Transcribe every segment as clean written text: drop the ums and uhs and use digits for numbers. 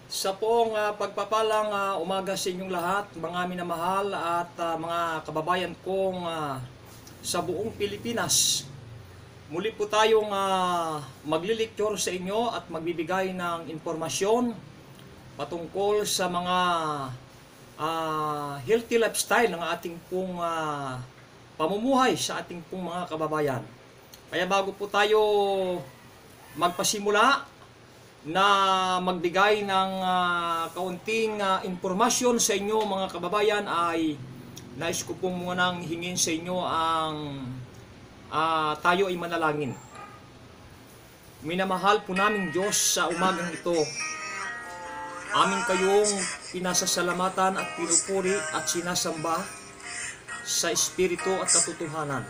Sa pong pagpapalang umaga sa inyong lahat, mga minamahal at mga kababayan kong sa buong Pilipinas. Muli po tayong maglilecture sa inyo at magbibigay ng informasyon patungkol sa mga healthy lifestyle ng ating pong pamumuhay sa ating pong mga kababayan. Kaya bago po tayo magpasimula na magbigay ng kaunting impormasyon sa inyo mga kababayan, ay nais ko pong munang hingin sa inyo ang tayo ay manalangin. Minamahal po namin Diyos sa umagang ito. Amin kayong pinasasalamatan at pinupuri at sinasamba sa Espiritu at katotohanan.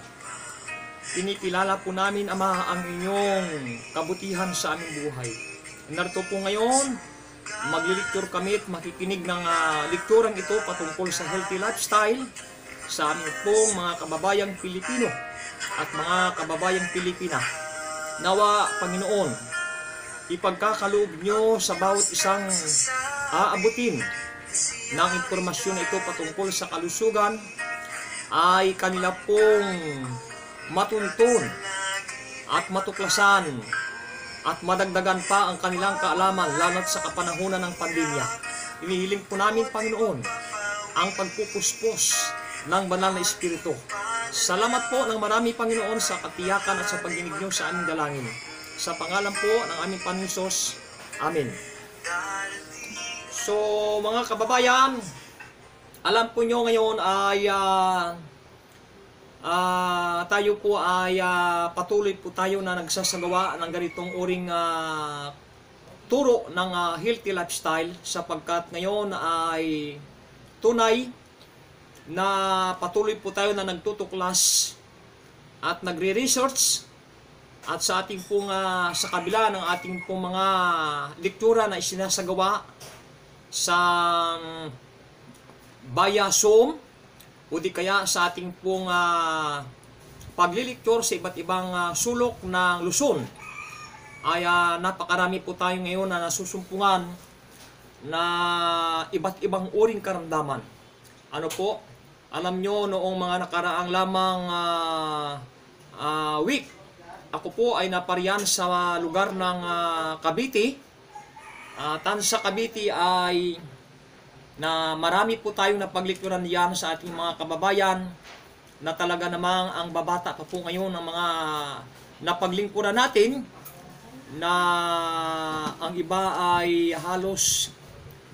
Pinikilala po namin, Ama, ang inyong kabutihan sa aming buhay. Narito po ngayon, magliliktur kami at makikinig ng likturang ito patungkol sa healthy lifestyle sa aming pong mga kababayang Pilipino at mga kababayang Pilipina. Nawa, Panginoon, ipagkakaloob nyo sa bawat isang aabutin ng impormasyon na ito patungkol sa kalusugan ay kanila pong matuntun at matuklasan at madagdagan pa ang kanilang kaalaman lalo't sa kapanahunan ng pandemya. Inihiling po namin, Panginoon, ang pagpupuspos ng banal na Espiritu. Salamat po ng marami, Panginoon, sa katiyakan at sa pagdinig niyo sa aming dalangin. Sa pangalan po ng aming Panginoon Hesus. Amen. So, mga kababayan, alam po nyo ngayon ay tayo po ay patuloy po tayo na nagsasagawa ng ganitong uring turo ng healthy lifestyle, sapagkat ngayon ay tunay na patuloy po tayo na nagtutuklas at nagre-research at sa ating pong sa kabila ng ating pong mga lektura na isinasagawa sa via Zoom o di kaya sa ating pong pagliliktur sa iba't ibang sulok ng Luzon, ay napakarami po tayo ngayon na nasusumpungan na iba't ibang uring karamdaman. Ano po, alam nyo, noong mga nakaraang lamang week, ako po ay napariyan sa lugar ng Cavite. Tansa Cavite ay na marami po tayong napaglikuran diyan sa ating mga kababayan na talaga namang ang babata pa po ngayon ng mga napaglingkuran natin, na ang iba ay halos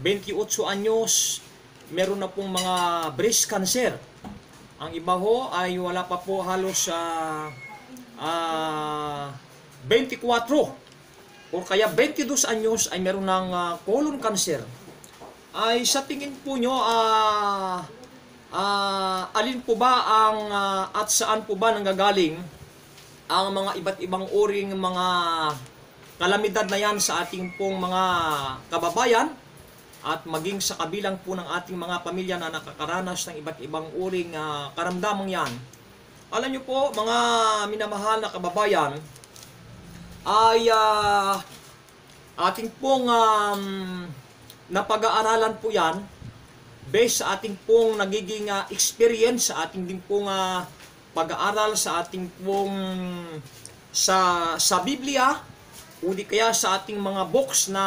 28 anyos, meron na pong mga breast cancer. Ang iba ho ay wala pa po halos 24 o kaya 22 anyos ay meron ng colon cancer. Ay sa tingin po nyo, alin po ba ang at saan po ba nanggagaling ang mga iba't ibang uring mga kalamidad na yan sa ating pong mga kababayan at maging sa kabilang po ng ating mga pamilya na nakakaranas ng iba't ibang uring karamdamang yan? Alam nyo po, mga minamahal na kababayan, ay ating pong napag-aaralan po yan based sa ating pong nagiging experience, sa ating din pong pag-aaral sa ating pong sa Biblia o di kaya sa ating mga books na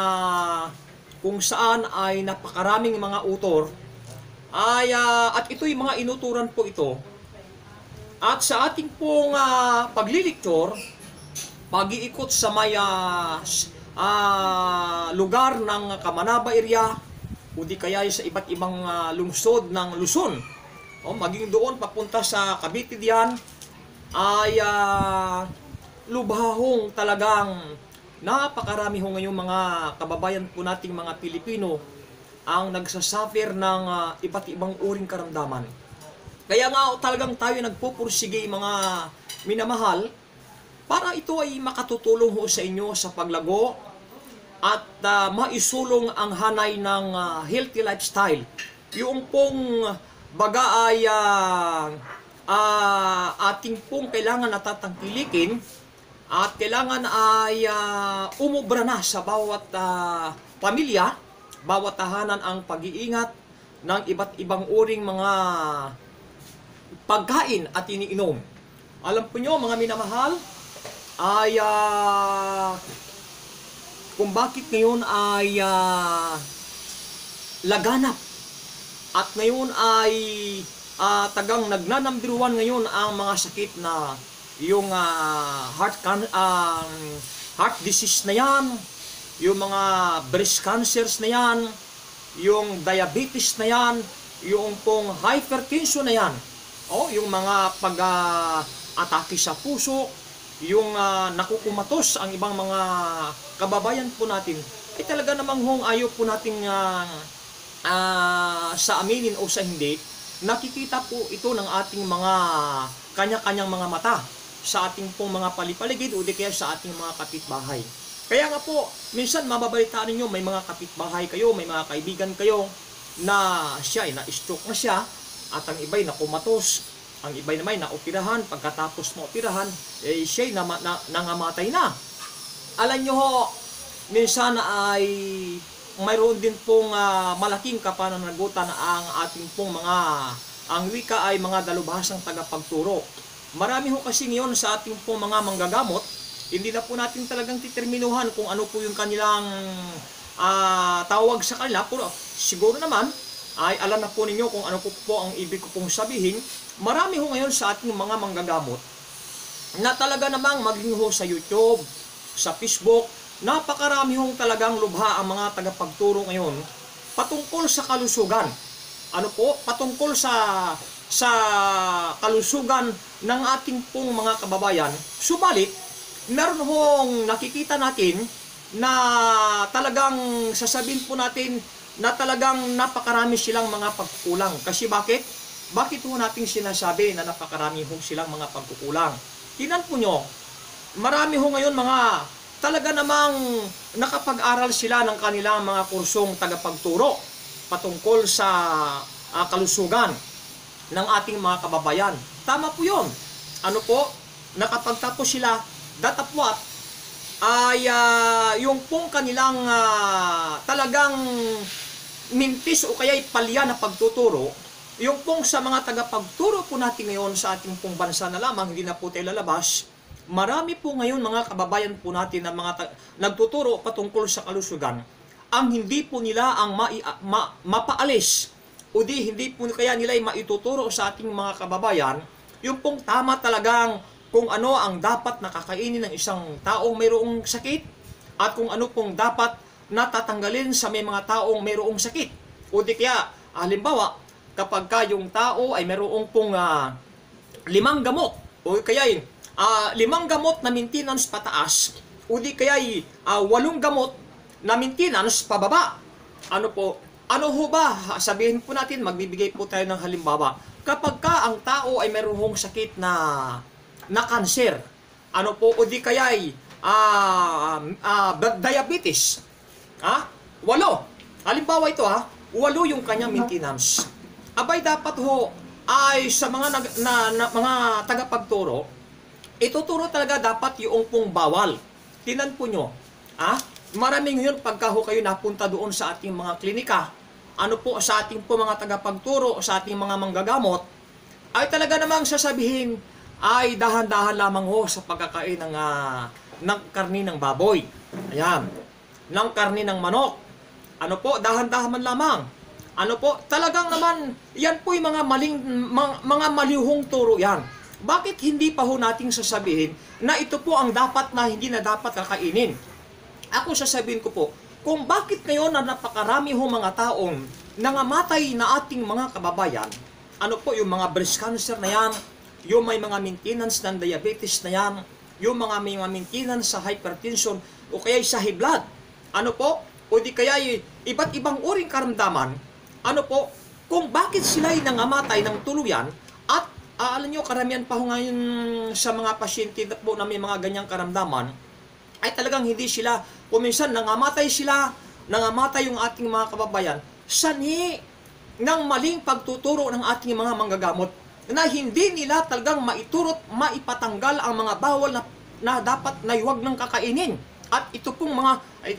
kung saan ay napakaraming mga author ay at ito'y mga inuturan po ito. At sa ating pong pagliliktur, pag-iikot sa may lugar ng Kamanaba area o di kaya sa iba't ibang lungsod ng Luzon, maging doon papunta sa Cavite diyan, ay lubhahong talagang napakarami ho ngayong mga kababayan po nating mga Pilipino ang nagsasuffer ng iba't ibang uring karamdaman. Kaya nga talagang tayo nagpupursige, mga minamahal, para ito ay makatutulong ho sa inyo sa paglago at maisulong ang hanay ng healthy lifestyle. Yung pong baga ay ating pong kailangan natatangkilikin at kailangan ay umubra na sa bawat pamilya bawat tahanan ang pag-iingat ng iba't ibang uring mga pagkain at iniinom. Alam po nyo mga minamahal, ay kung bakit ngayon ay laganap at ngayon ay tagang nagnanambiruan ngayon ang mga sakit na yung heart disease na yan, yung mga breast cancers na yan, yung diabetes na yan, yung pong hypertension na yan, yung mga pag-atake sa puso, yung nakukumatos ang ibang mga kababayan po natin, talaga namang ayaw po nating sa aminin o sa hindi, nakikita po ito ng ating mga kanya-kanyang mga mata sa ating pong mga palipaligid o di kaya sa ating mga kapitbahay. Kaya nga po, minsan mababalitaan ninyo, may mga kapitbahay kayo, may mga kaibigan kayo na siya ay na-stroke na siya at ang iba'y nakumatos, ang iba'y naman naoperahan, pagkatapos maoperahan, siya'y nangamatay na. Alam nyo ho, minsan ay mayroon din pong malaking kapananagutan ang ating pong ang wika ay mga dalubhasang tagapagturo. Marami ho kasi ngayon sa ating pong mga manggagamot, hindi na po natin talagang determinuhan kung ano po yung kanilang tawag sa kanila. Pero siguro naman, ay alam na po ninyo kung ano po ang ibig ko pong sabihin. Marami ho ngayon sa ating mga manggagamot na talaga namang maging ho sa YouTube, sa Facebook, napakarami hong talagang lubha ang mga tagapagturo ngayon patungkol sa kalusugan. Ano po? Patungkol sa kalusugan ng ating pong mga kababayan. Subalit, meron hong nakikita natin na talagang sasabihin po natin na talagang napakarami silang mga pagkukulang. Kasi bakit? Bakit ho natin sinasabi na napakarami ho silang mga pagkukulang? Tingnan po nyo, marami ho ngayon mga talaga namang nakapag-aral sila ng kanilang mga kursong tagapagturo patungkol sa kalusugan ng ating mga kababayan. Tama po yun. Ano po? Nakapagtapos sila, datapwat ay yung pong kanilang talagang mintis o kaya palya na pagtuturo, yung pong sa mga tagapagturo po natin ngayon sa ating pong bansa na lamang, hindi na po tayo lalabas, marami po ngayon mga kababayan po natin na mga nagtuturo patungkol sa kalusugan, ang hindi po nila ang mapaalis o hindi po kaya nila ay maituturo sa ating mga kababayan yung pong tama talagang kung ano ang dapat nakakainin ng isang taong mayroong sakit at kung ano pong dapat natatanggalin sa may mga taong mayroong sakit. O di kaya, halimbawa, kapag ka yung tao ay mayroong pong 5 gamot o kaya 5 gamot na maintenance pataas o di kaya 8 gamot na maintenance pababa. Ano po? Ano ho ba? Sabihin po natin, magbibigay po tayo ng halimbawa. Kapag ka ang tao ay mayroong sakit na cancer, ano po, o di kaya diabetes, 8. Halimbawa ito 8 yung kanyang maintenance. Abay dapat ho ay sa mga mga tagapagturo, ituturo talaga dapat yung pong bawal. Tinan po nyo, maraming ngayon pagka ho kayo napunta doon sa ating mga klinika, ano po sa ating po mga tagapagturo, sa ating mga manggagamot, ay talaga namang sasabihin ay dahan-dahan lamang ho sa pagkakain ng karni ng baboy. Ayan. Ng karni ng manok. Ano po, dahan-dahan man lamang. Ano po, talagang naman, yan po yung mga malihong turo yan. Bakit hindi pa ho nating sasabihin na ito po ang dapat na hindi na dapat kakainin? Ako sasabihin ko po, kung bakit ngayon na napakarami ho mga taong nangamatay na ating mga kababayan, ano po, yung mga breast cancer na yan, yung may mga maintenance ng diabetes na yan, yung mga may mga maintenance sa hypertension o kaya sa high blood, ano po, o di kaya iba't ibang uring karamdaman, ano po, kung bakit sila ay nangamatay ng tuluyan at alam nyo, karamihan pa ho ngayon sa mga pasyente po na may mga ganyang karamdaman, ay talagang hindi sila, kung minsan nangamatay sila, nangamatay yung ating mga kababayan, sanhi ng maling pagtuturo ng ating mga manggagamot na hindi nila talagang maiturot, maipatanggal ang mga bawal na dapat na huwag nang kakainin. At ito pong mga,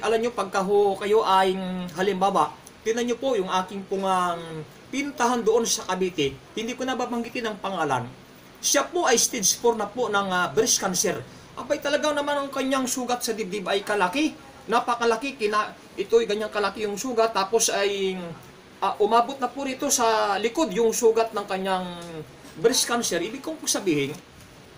alam nyo, pagka kayo ay halimbawa, tinan nyo po yung aking pong pinuntahan doon sa Cavite, hindi ko na babanggitin ang pangalan. Siya po ay stage 4 na po ng breast cancer. Abay talagang naman ang kanyang sugat sa dibdib ay kalaki. Napakalaki, ito ay ganyang kalaki yung sugat, tapos ay umabot na po rito sa likod yung sugat ng kanyang breast cancer. Ibig kong sabihin,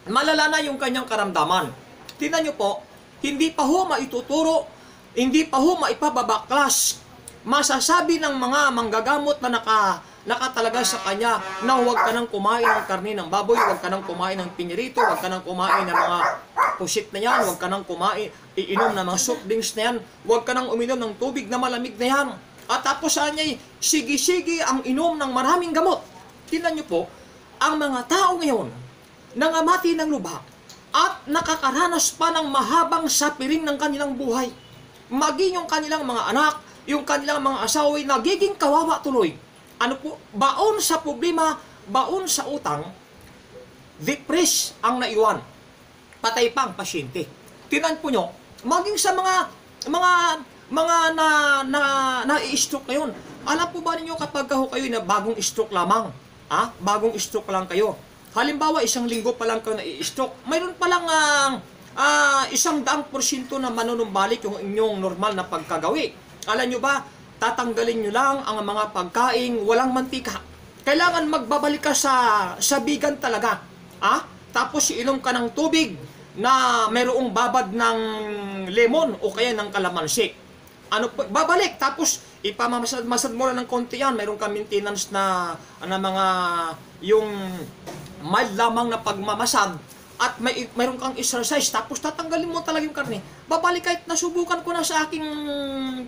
malala na yung kanyang karamdaman. Tingnan nyo po, hindi pa ho maituturo, hindi pa ho maipababaklas. Masasabi ng mga manggagamot na nakatalaga sa kanya na huwag ka nang kumain ng karne ng baboy, huwag ka nang kumain ng pinirito, huwag ka nang kumain ng mga pusit na yan, huwag ka nang iinom ng mga soft drinks na yan, huwag ka nang uminom ng tubig na malamig na yan. At tapos saan niya, sige-sige ang inom ng maraming gamot. Tingnan niyo po, ang mga tao ngayon, nangamati ng lubha, at nakakaranas pa ng mahabang sapiring ng kanilang buhay. Maging yung kanilang mga anak, yung kanilang mga asawa ay nagiging kawawa tuloy. Ano po? Baon sa problema, baon sa utang, depressed ang naiwan. Patay pa ang pasyente. Tingnan po nyo, maging sa mga na-i-stroke ngayon. Alam po ba ninyo kapag kayo na bagong stroke lamang? Bagong stroke lang kayo. Halimbawa, 1 linggo pa lang kayo na-i-stroke. Mayroon pa lang 100% na manunumbalik yung inyong normal na pagkagawi. Alam nyo ba, tatanggalin nyo lang ang mga pagkaing walang mantika. Kailangan magbabalik ka sa bigan talaga. Tapos inom ka ng tubig na mayroong babad ng lemon o kaya ng kalamansi. Babalik, tapos ipamamasad mo lang ng konti yan. Mayroon ka maintenance na mga yung mild lamang na pagmamasad at mayroon kang exercise, tapos tatanggalin mo talaga yung karne. Babalik kahit nasubukan ko na sa aking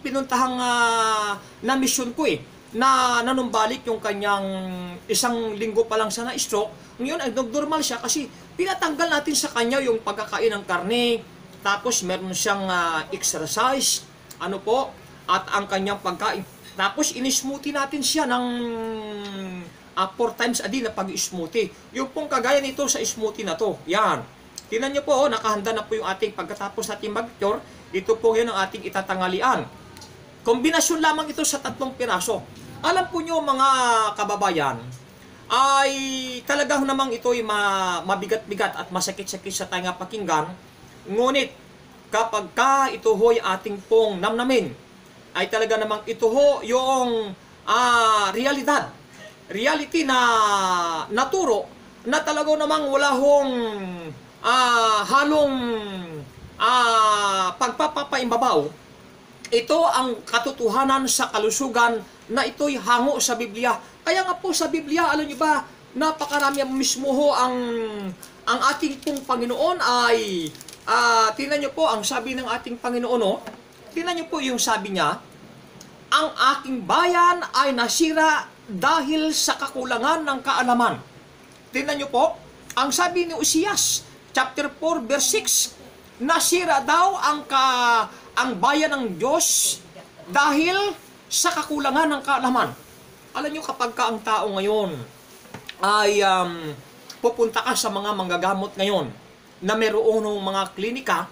pinuntahang na mission ko na nanumbalik yung kanyang 1 linggo pa lang sa na-stroke. Ngayon ay normal siya kasi pinatanggal natin sa kanya yung pagkakain ng karne, tapos meron siyang exercise, at ang kanyang pagkain. Tapos in-smoothie natin siya ng 4 times a day na pag-smoothie. Yung pong kagaya nito sa smoothie na to. Yan. Tingnan nyo po, nakahanda na po yung ating pagkatapos natin mag-cure. Ito po yun ang ating itatangalian. Kombinasyon lamang ito sa 3 piraso. Alam po nyo mga kababayan, ay talagang namang ito ay mabigat-bigat at masakit-sakit sa tayo pakinggan. Ngunit, kapag ito ho'y ating pong namnamin, ay talaga namang ito ho yung reality na naturo na talaga namang wala hong halong pagpapaimbabaw. Ito ang katotohanan sa kalusugan na ito'y hango sa Biblia. Kaya nga po sa Biblia, alam niyo ba, napakarami mismo ho ang ating pong Panginoon ay tingnan niyo po ang sabi ng ating Panginoon, tingnan niyo po yung sabi niya, ang aking bayan ay nasira dahil sa kakulangan ng kaalaman. Tingnan niyo po, ang sabi ni Uzias, chapter 4, verse 6, nasira daw ang bayan ng Diyos dahil sa kakulangan ng kaalaman. Alam niyo, kapag ang tao ngayon ay pupunta ka sa mga manggagamot ngayon na mayroong mga klinika,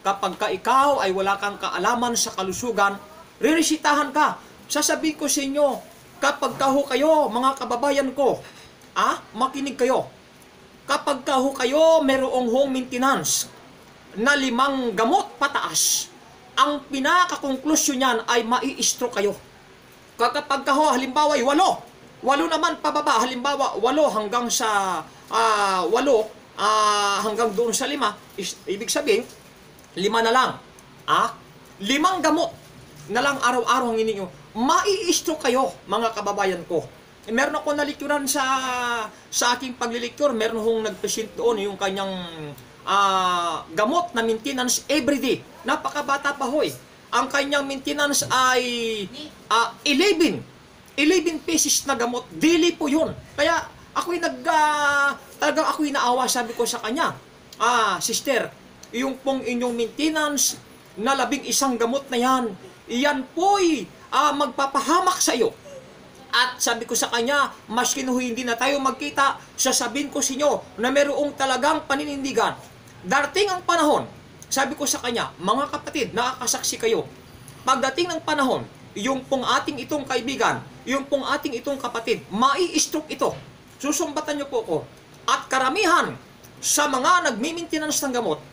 kapag ikaw ay wala kang kaalaman sa kalusugan, riresitahan ka. Sasabihin ko sa inyo, kapag kayo, mga kababayan ko, makinig kayo. Kapag kayo mayroong home maintenance na 5 gamot pataas, ang pinaka-konklusyon niyan ay mai-stroke kayo. Kapag halimbawa ay 8 naman pababa, halimbawa 8 hanggang sa 8 hanggang doon sa 5, ibig sabihin 5 na lang. 5 gamot na lang araw-araw ang ininyo, mai-stroke kayo, mga kababayan ko. Meron ako nalikturan sa aking pagliliktur, meron hong nagpresent doon yung kanyang gamot na maintenance everyday. Napakabata pa hoy. Ang kanyang maintenance ay 11 pieces na gamot. Daily po yun. Kaya ako'y talagang ako'y naawa, sabi ko sa kanya, sister, yung pong inyong maintenance na 11 gamot na yan, iyan po'y magpapahamak sa iyo. At sabi ko sa kanya, maski hindi na tayo magkita, sasabihin ko sa inyo na mayroong talagang paninindigan. Darating ang panahon, sabi ko sa kanya, mga kapatid, nakakasaksi kayo. Pagdating ng panahon, yung pong ating itong kaibigan, yung pong ating itong kapatid, mai-stroke ito. Susumbatan niyo po ko. At karamihan sa mga nagmi-maintenance ng gamot,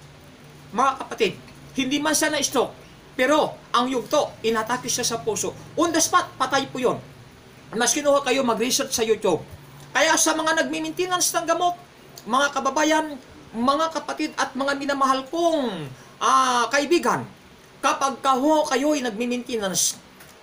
mga kapatid, hindi man siya na-stroke, pero ang yugto, inatake siya sa puso. On the spot, patay po yun. Mas kinuha kayo mag-research sa YouTube. Kaya sa mga nagmi-maintenance ng gamot, mga kababayan, mga kapatid at mga minamahal kong kaibigan, kapag kayo'y nagmi-maintenance,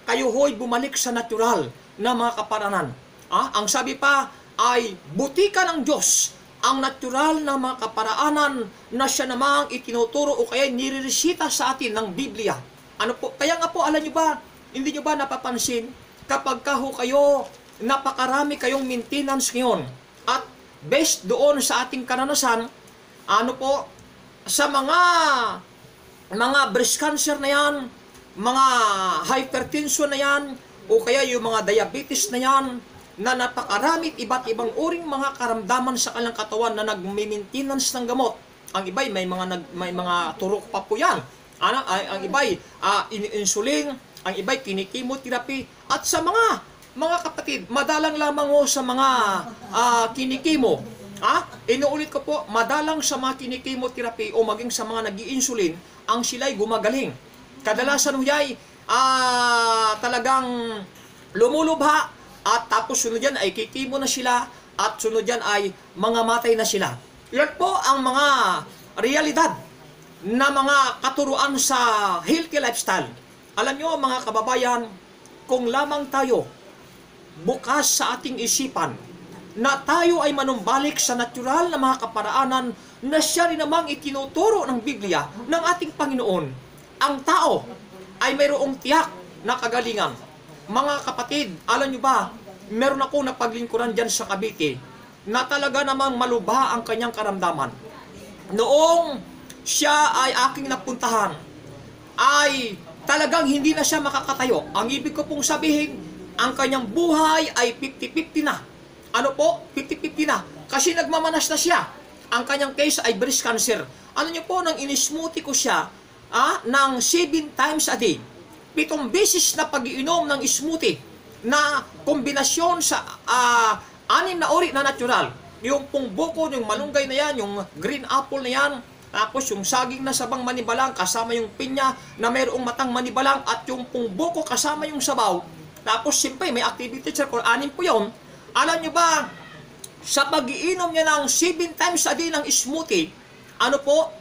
kayo ho'y bumalik sa natural na mga kaparanan. Ang sabi pa ay butika ng Diyos, ang natural na mga kaparaanan na siya namang itinuturo o kaya nireresita sa atin ng Biblia. Ano po? Kaya nga po, alam nyo ba, hindi nyo ba napapansin, kapag kayo, napakarami kayong maintenance ngayon, at based doon sa ating karanasan, ano po, sa mga breast cancer na yan, mga hypertension na yan, o kaya yung mga diabetes na yan, na napakarami iba't ibang uring mga karamdaman sa kanilang katawan na nag-maintenance ng gamot. Ang iba'y may mga turok pa po yan. Ang iba'y insulin, ang iba'y kinikimotherapy, at sa mga kapatid, madalang lamang ho sa mga kinikimo. Inuulit ko po, madalang sa mga kinikimotherapy o maging sa mga nag-i-insulin, ang sila'y gumagaling. Kadalasan huyay talagang lumulubha, at tapos sunod yan ay kikimo na sila, at sunod yan ay mga matay na sila. Yan po ang mga realidad na mga katuruan sa healthy lifestyle. Alam nyo mga kababayan, kung lamang tayo bukas sa ating isipan na tayo ay manumbalik sa natural na mga kaparaanan na siya rin namang itinuturo ng Biblia ng ating Panginoon, ang tao ay mayroong tiyak na kagalingan. Mga kapatid, alam nyo ba, meron ako napaglingkuran dyan sa Cavite na talaga namang malubha ang kanyang karamdaman. Noong siya ay aking napuntahan, ay talagang hindi na siya makakatayo. Ang ibig ko pong sabihin, ang kanyang buhay ay 50-50 na. Ano po? 50-50 na. Kasi nagmamanas na siya. Ang kanyang case ay breast cancer. Ano nyo po, nang inismoothie ko siya ng 7 times a day. 7 beses na pag-iinom ng smoothie na kombinasyon sa 6 na uri na natural. Yung pong buko, yung malunggay na yan, yung green apple na yan, tapos yung saging na sabang manibalang kasama yung pinya na mayroong matang manibalang, at yung pong buko kasama yung sabaw. Tapos siyempre may activity check or 6 po yun. Alam nyo ba, sa pag-iinom niya ng 7 times a day ng smoothie, ano po,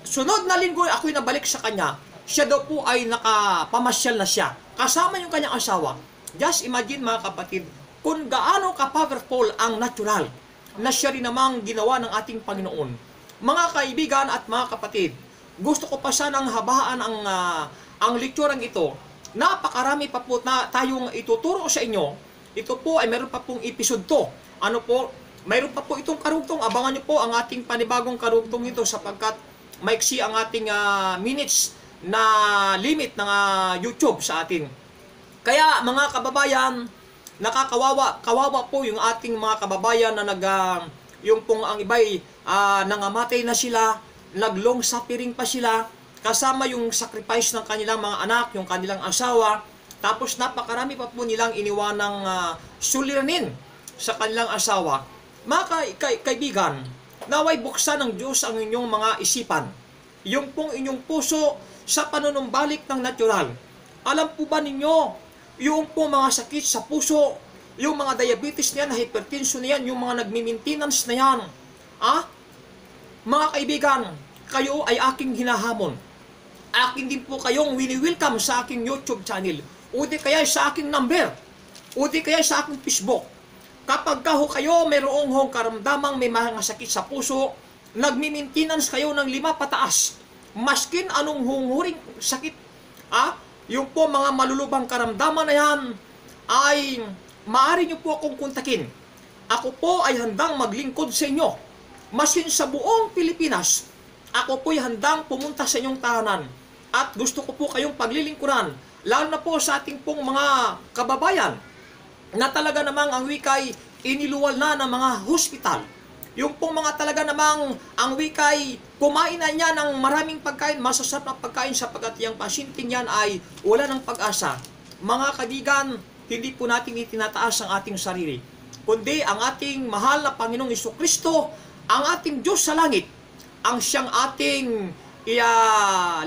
sunod na linggo ako'y nabalik sa kanya, siya daw po ay nakapamasyal na siya. Kasama yung kanyang asawa. Just imagine mga kapatid, kung gaano ka-powerful ang natural na siya rin namang ginawa ng ating Panginoon. Mga kaibigan at mga kapatid, gusto ko pa sanang habaan ang lekturang ito. Napakarami pa po na tayong ituturo sa inyo. Ito po ay meron pa pong episode 2. Ano po? Mayroon pa po itong karugtong. Abangan nyo po ang ating panibagong karugtong ito sapagkat maiksi ang ating minutes na limit ng YouTube sa atin. Kaya mga kababayan, kawawa po yung ating mga kababayan na yung pong ang iba'y nangamatay na sila, nag-long suffering pa sila, kasama yung sacrifice ng kanilang mga anak, yung kanilang asawa, tapos napakarami pa po nilang iniwanang suliranin sa kanilang asawa. Mga kaibigan, naway buksan ng Diyos ang inyong mga isipan, yung pong inyong puso sa panunumbalik ng natural. Alam po ba ninyo, yung pong mga sakit sa puso, yung mga diabetes na yan, hypertension na yan, yung mga nagmi-maintenance na yan, mga kaibigan, kayo ay aking hinahamon. Akin din po kayong wini-welcome sa aking YouTube channel, o di kaya sa aking number, o di kaya sa aking Facebook. Kapag kayo mayroong karamdamang may mga sakit sa puso, nagmi-maintenance kayo ng 5 pataas, maskin anong hunghuring sakit, yung po mga malulubang karamdaman na yan, ay maaari nyo po akong kontakin. Ako po ay handang maglingkod sa inyo. Maskin sa buong Pilipinas, ako po ay handang pumunta sa inyong tahanan. At gusto ko po kayong paglilingkuran, lalo na po sa ating pong mga kababayan, na talaga namang ang wikay iniluwal na ng mga hospital. Yung pong mga talaga namang ang wikay, kumain na niya ng maraming pagkain, masasarap na pagkain sapagkat yung pasyenteng yan ay wala ng pag-asa. Mga kaibigan, hindi po natin itinataas ang ating sarili, kundi ang ating mahal na Panginoong Jesucristo, ang ating Diyos sa langit, ang siyang ating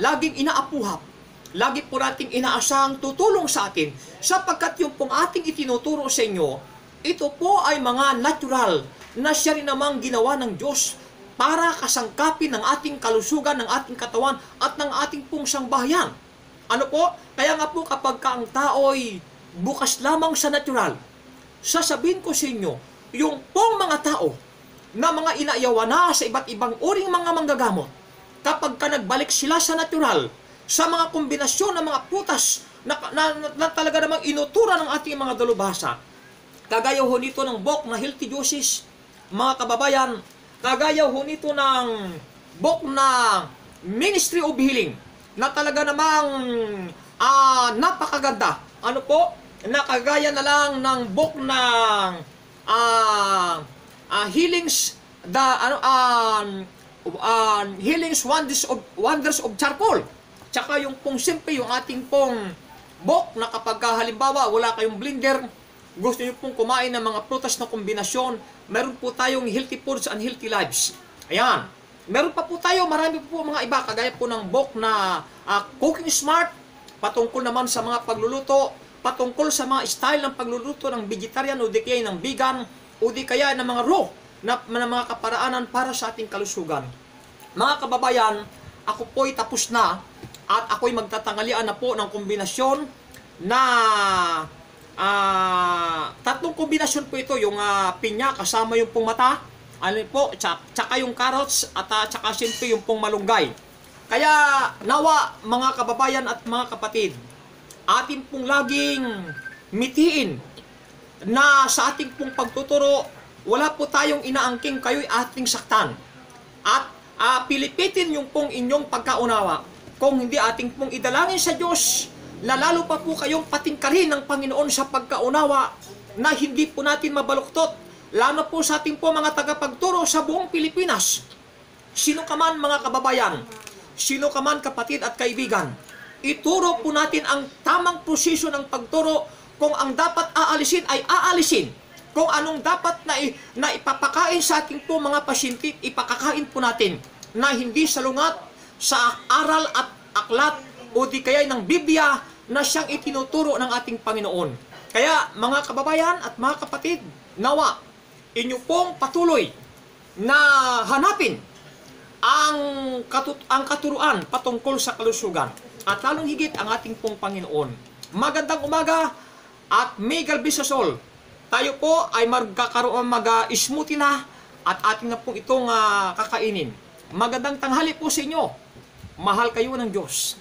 laging inaapuhap. Lagi po nating inaasang tutulong sa atin, sapagkat yung pong ating itinuturo sa inyo, ito po ay mga natural na siya rin namang ginawa ng Diyos para kasangkapin ng ating kalusugan, ng ating katawan at ng ating pong sangbahayan. Ano po? Kaya nga po kapag ang tao'y bukas lamang sa natural, sasabihin ko sa inyo, yung pong mga tao na mga inaayawan na sa iba't ibang uring mga manggagamot, kapag ka nagbalik sila sa natural, sa mga kombinasyon ng mga prutas na talaga namang inutura ng ating mga dalubhasa, kagaya ho nito ng bok na healthy juices, mga kababayan, kagaya ho nito ng bok na Ministry of Healing, na talaga namang napakaganda. Ano po? Nakagaya na lang ng bok ng Healings Healings Wonders of Charcoal. Tsaka yung pong simple, yung ating pong bok na kapag halimbawa wala kayong blender, gusto niyo pong kumain ng mga prutas na kombinasyon, meron po tayong healthy foods and healthy lives. Ayan. Meron pa po tayo, marami po mga iba, kagaya po ng bok na Cooking Smart, patungkol naman sa mga pagluluto, patungkol sa mga style ng pagluluto ng vegetarian o di kaya ng vegan, o di kaya ng mga raw na mga kaparaanan para sa ating kalusugan. Mga kababayan, ako po'y tapos na at ako'y magtatanghalian na po ng kombinasyon na tatlong kombinasyon po ito, yung pinya kasama yung pong mata, ano po, tsaka yung carrots at tsaka siyempre yung pong malunggay. Kaya nawa mga kababayan at mga kapatid, atin pong laging mitiin na sa ating pong pagtuturo, wala po tayong inaangking kayo'y ating saktan. At pilipitin yung pong inyong pagkaunawa. Kung hindi ating pong idalangin sa Diyos, lalo pa po kayong patingkarin ng Panginoon sa pagkaunawa na hindi po natin mabaluktot, lalo po sa ating po mga tagapagturo sa buong Pilipinas. Sino ka man mga kababayan, sino ka man kapatid at kaibigan, ituro po natin ang tamang proseso ng pagturo. Kung ang dapat aalisin ay aalisin. Kung anong dapat na ipapakain sa ating po mga pasyente, ipakakain po natin na hindi salungat sa aral at aklat o di kaya ng Biblia na siyang itinuturo ng ating Panginoon. Kaya mga kababayan at mga kapatid, nawa inyo pong patuloy na hanapin ang katuruan patungkol sa kalusugan at lalong higit ang ating pong Panginoon. Magandang umaga at may galbi sa sol. Tayo po ay magkakaroon mag-smoothie na at ating na pong itong kakainin. Magandang tanghali po sa inyo. Mahal kayo ng Diyos.